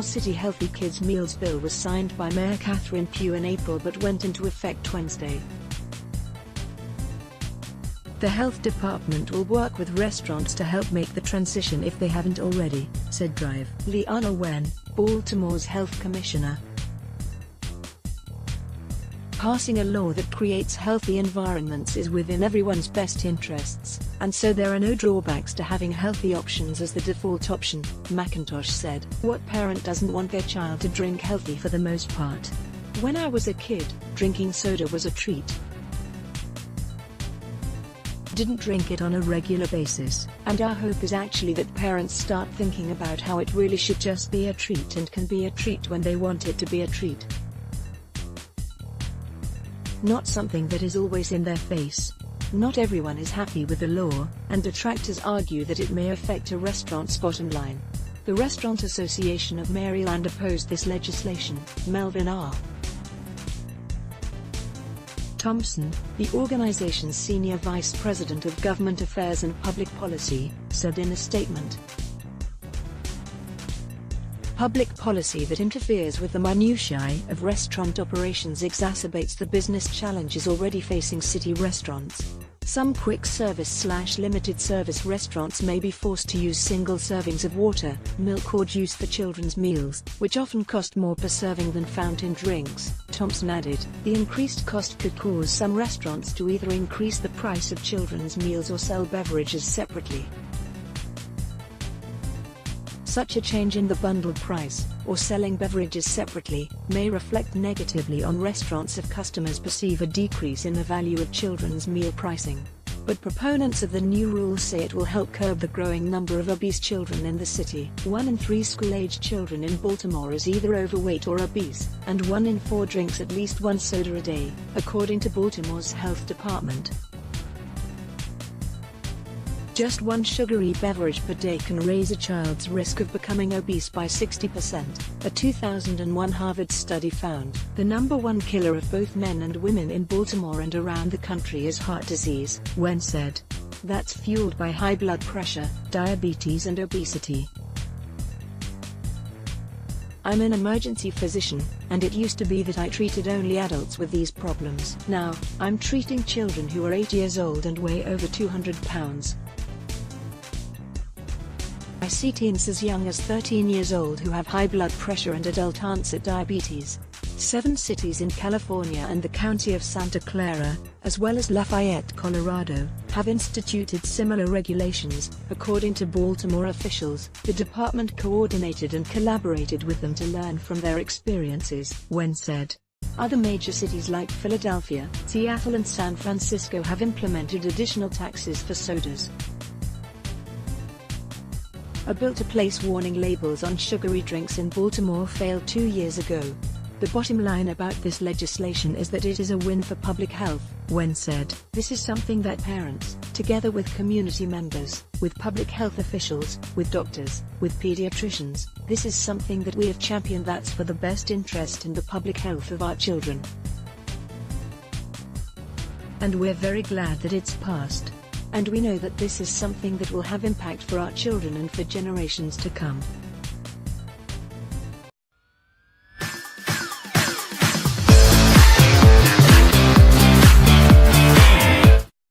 Baltimore City Healthy Kids Meals Bill was signed by Mayor Catherine Pugh in April but went into effect Wednesday. The health department will work with restaurants to help make the transition if they haven't already, said Drive Leanna Wen, Baltimore's health commissioner. Passing a law that creates healthy environments is within everyone's best interests, and so there are no drawbacks to having healthy options as the default option, McIntosh said. What parent doesn't want their child to drink healthy for the most part? When I was a kid, drinking soda was a treat. Didn't drink it on a regular basis, and our hope is actually that parents start thinking about how it really should just be a treat and can be a treat when they want it to be a treat. Not something that is always in their face. Not everyone is happy with the law, and detractors argue that it may affect a restaurant's bottom line. The Restaurant Association of Maryland opposed this legislation. Melvin R. Thompson, the organization's senior vice president of government affairs and public policy, said in a statement, "Public policy that interferes with the minutiae of restaurant operations exacerbates the business challenges already facing city restaurants. Some quick service/limited service restaurants may be forced to use single servings of water, milk or juice for children's meals, which often cost more per serving than fountain drinks." Thompson added, "The increased cost could cause some restaurants to either increase the price of children's meals or sell beverages separately. Such a change in the bundled price, or selling beverages separately, may reflect negatively on restaurants if customers perceive a decrease in the value of children's meal pricing. But proponents of the new rules say it will help curb the growing number of obese children in the city. 1 in 3 school-aged children in Baltimore is either overweight or obese, and 1 in 4 drinks at least 1 soda a day, according to Baltimore's health department. Just 1 sugary beverage per day can raise a child's risk of becoming obese by 60%, a 2001 Harvard study found. The number 1 killer of both men and women in Baltimore and around the country is heart disease, Wen said. That's fueled by high blood pressure, diabetes and obesity. I'm an emergency physician, and it used to be that I treated only adults with these problems. Now, I'm treating children who are 8 years old and weigh over 200 pounds. I see teens as young as 13 years old who have high blood pressure and adult onset diabetes. 7 cities in California and the county of Santa Clara, as well as Lafayette, Colorado, have instituted similar regulations, according to Baltimore officials. The department coordinated and collaborated with them to learn from their experiences, Wen said. Other major cities like Philadelphia, Seattle and San Francisco have implemented additional taxes for sodas. A bill to place warning labels on sugary drinks in Baltimore failed 2 years ago. The bottom line about this legislation is that it is a win for public health, Wen said. This is something that parents, together with community members, with public health officials, with doctors, with pediatricians, this is something that we have championed that's for the best interest in the public health of our children. And we're very glad that it's passed. And we know that this is something that will have impact for our children and for generations to come.